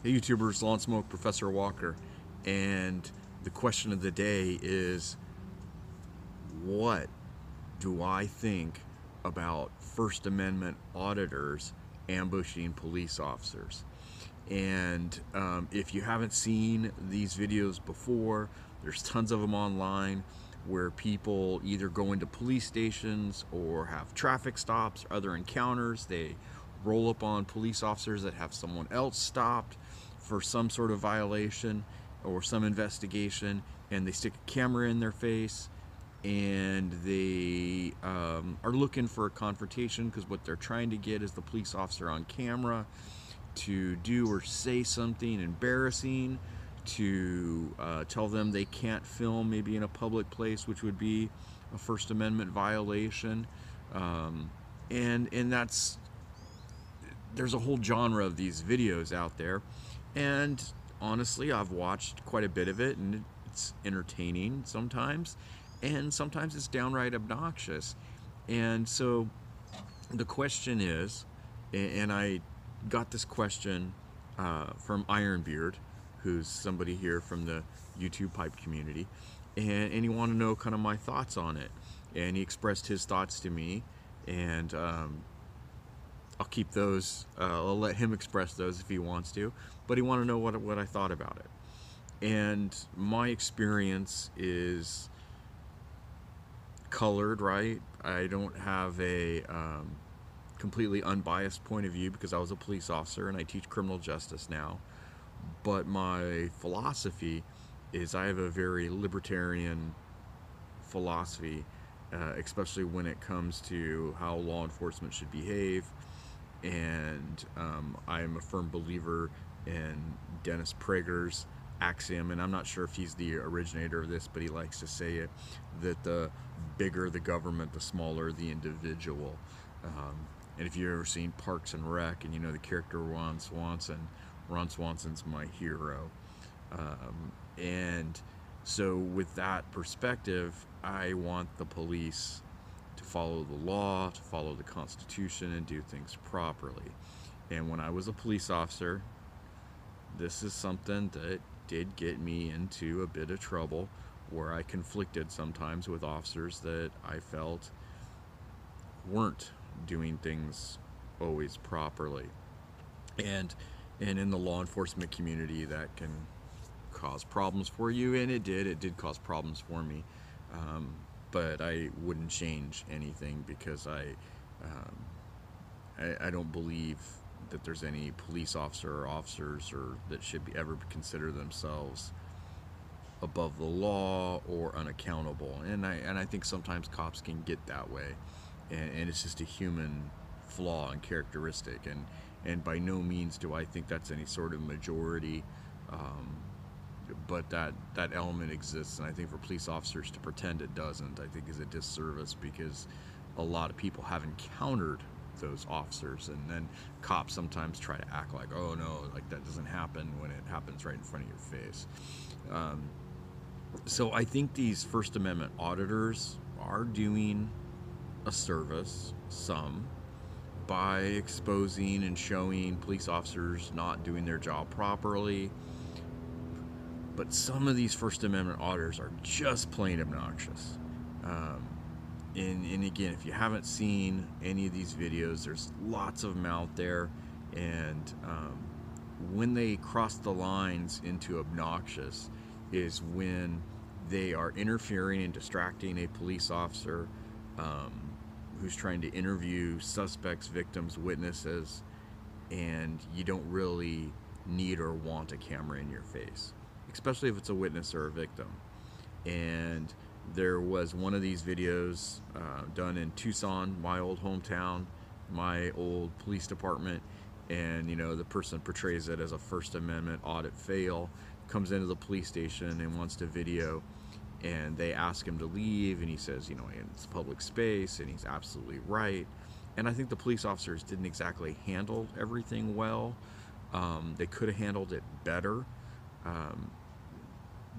Hey YouTubers, Lawn Smoke, Professor Walker, and the question of the day is, what do I think about First Amendment auditors ambushing police officers? And if you haven't seen these videos before, there's tons of them online where people either go into police stations or have traffic stops or other encounters. They roll up on police officers that have someone else stopped for some sort of violation or some investigation, and they stick a camera in their face, and they are looking for a confrontation because what they're trying to get is the police officer on camera to do or say something embarrassing, to tell them they can't film maybe in a public place, which would be a First Amendment violation. And there's a whole genre of these videos out there, and honestly I've watched quite a bit of it, and it's entertaining sometimes, and sometimes it's downright obnoxious. And so the question is, and I got this question from Ironbeard, who's somebody here from the YouTube pipe community, and he wanted to know kind of my thoughts on it, and he expressed his thoughts to me, and I'll keep those, I'll let him express those if he wants to, but he wanted to know what I thought about it. And my experience is colored, right? I don't have a completely unbiased point of view because I was a police officer and I teach criminal justice now. But my philosophy is I have a very libertarian philosophy, especially when it comes to how law enforcement should behave. And I am a firm believer in Dennis Prager's axiom, and I'm not sure if he's the originator of this, but he likes to say it, that the bigger the government, the smaller the individual. And if you've ever seen Parks and Rec, and you know the character Ron Swanson's my hero. And so with that perspective, I want the police to follow the law, to follow the Constitution, and do things properly. And when I was a police officer, this is something that did get me into a bit of trouble, where I conflicted sometimes with officers that I felt weren't doing things always properly. And in the law enforcement community, that can cause problems for you, and it did cause problems for me. But I wouldn't change anything because I don't believe that there's any police officer or officers or that should be ever consider themselves above the law or unaccountable. And I think sometimes cops can get that way, and it's just a human flaw and characteristic, and by no means do I think that's any sort of majority. But that element exists, and I think for police officers to pretend it doesn't, I think is a disservice, because a lot of people have encountered those officers, and then cops sometimes try to act like, oh no, like that doesn't happen, when it happens right in front of your face. So I think these First Amendment auditors are doing a service, some, by exposing and showing police officers not doing their job properly. But some of these First Amendment auditors are just plain obnoxious. And again, if you haven't seen any of these videos, there's lots of them out there. And when they cross the lines into obnoxious is when they are interfering and distracting a police officer who's trying to interview suspects, victims, witnesses, and you don't really need or want a camera in your face, especially if it's a witness or a victim. And there was one of these videos done in Tucson, my old hometown, my old police department, and you know, the person portrays it as a First Amendment audit fail, comes into the police station and wants to video, and they ask him to leave, and he says, you know, it's public space, and he's absolutely right. And I think the police officers didn't exactly handle everything well. They could have handled it better.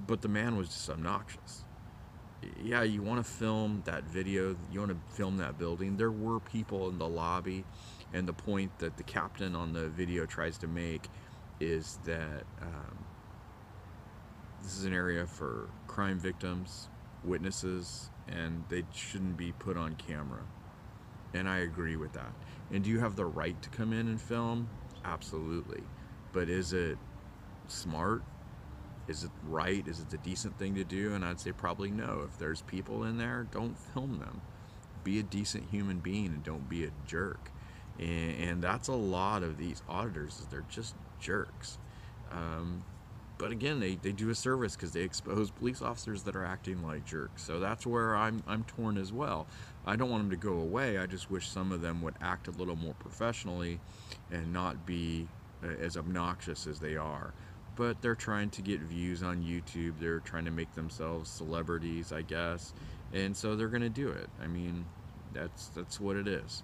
But the man was just obnoxious. Yeah, you want to film that video, you want to film that building. There were people in the lobby, and the point that the captain on the video tries to make is that this is an area for crime victims, witnesses, and they shouldn't be put on camera. And I agree with that. And do you have the right to come in and film? Absolutely. But is it smart? Is it right? Is it the decent thing to do? And I'd say probably no. If there's people in there, don't film them. Be a decent human being and don't be a jerk. And that's a lot of these auditors, is they're just jerks. But again, they do a service because they expose police officers that are acting like jerks. So that's where I'm torn as well. I don't want them to go away. I just wish some of them would act a little more professionally and not be as obnoxious as they are. But they're trying to get views on YouTube. They're trying to make themselves celebrities, I guess. And so they're going to do it. I mean, that's what it is.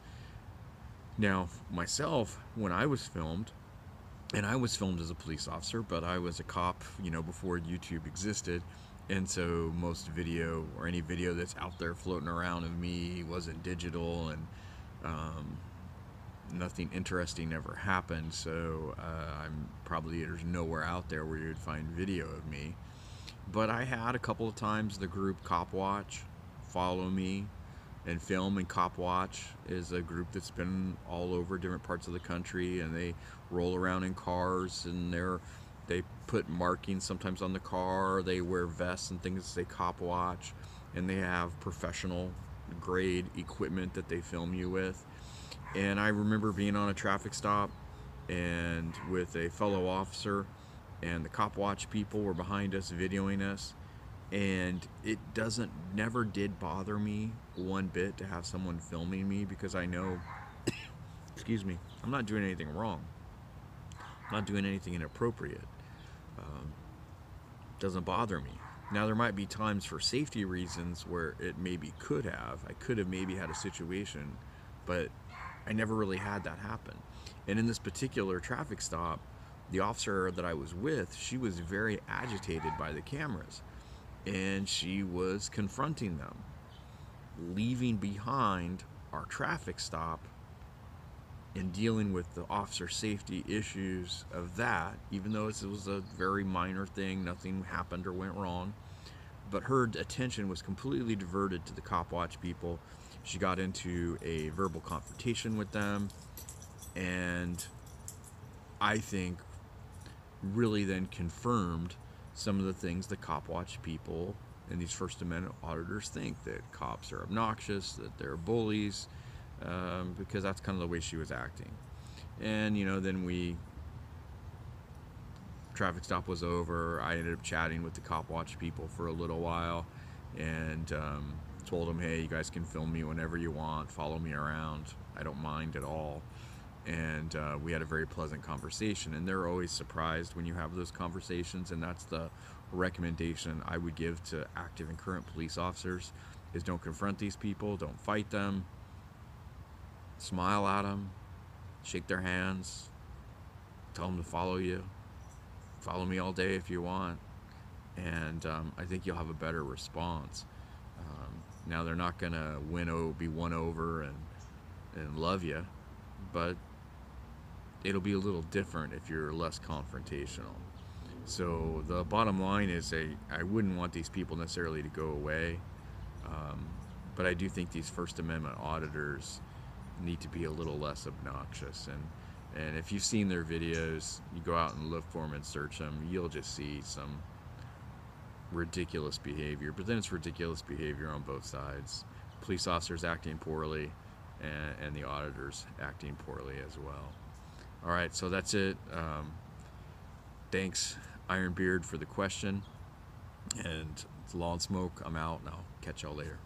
Now, myself, when I was filmed, and I was filmed as a police officer, but I was a cop, before YouTube existed. And so most video, or any video that's out there floating around of me, wasn't digital, and nothing interesting ever happened. So there's nowhere out there where you'd find video of me. But I had a couple of times the group Cop Watch follow me and film. And Cop Watch is a group that's been all over different parts of the country, and they roll around in cars, and they put markings sometimes on the car. They wear vests and things that say Cop Watch, and they have professional grade equipment that they film you with. And I remember being on a traffic stop and with a fellow officer, and the Cop Watch people were behind us videoing us. And it never did bother me one bit to have someone filming me, because I know, excuse me, I'm not doing anything wrong. I'm not doing anything inappropriate. Doesn't bother me. Now, there might be times for safety reasons where it maybe could have. I could have maybe had a situation, but I never really had that happen. And in this particular traffic stop, the officer that I was with, she was very agitated by the cameras. And she was confronting them, leaving behind our traffic stop and dealing with the officer safety issues of that, even though it was a very minor thing, nothing happened or went wrong. But her attention was completely diverted to the Cop Watch people. She got into a verbal confrontation with them, and I think really then confirmed some of the things the Cop Watch people and these First Amendment auditors think, that cops are obnoxious, that they're bullies, because that's kind of the way she was acting. And then traffic stop was over. I ended up chatting with the Cop Watch people for a little while, and told them, hey, you guys can film me whenever you want, follow me around, I don't mind at all. And we had a very pleasant conversation. And they're always surprised when you have those conversations, and that's the recommendation I would give to active and current police officers, is don't confront these people, don't fight them, smile at them, shake their hands, tell them to follow you, follow me all day if you want, and I think you'll have a better response. Now, they're not going to be won over and love you, but it'll be a little different if you're less confrontational. So the bottom line is, I wouldn't want these people necessarily to go away, but I do think these First Amendment auditors need to be a little less obnoxious. And if you've seen their videos, you go out and look for them and search them, you'll just see some ridiculous behavior. But then it's ridiculous behavior on both sides. Police officers acting poorly, and the auditors acting poorly as well. All right, so that's it. Thanks, Ironbeard, for the question. And it's Law and Smoke. I'm out, and I'll catch y'all later.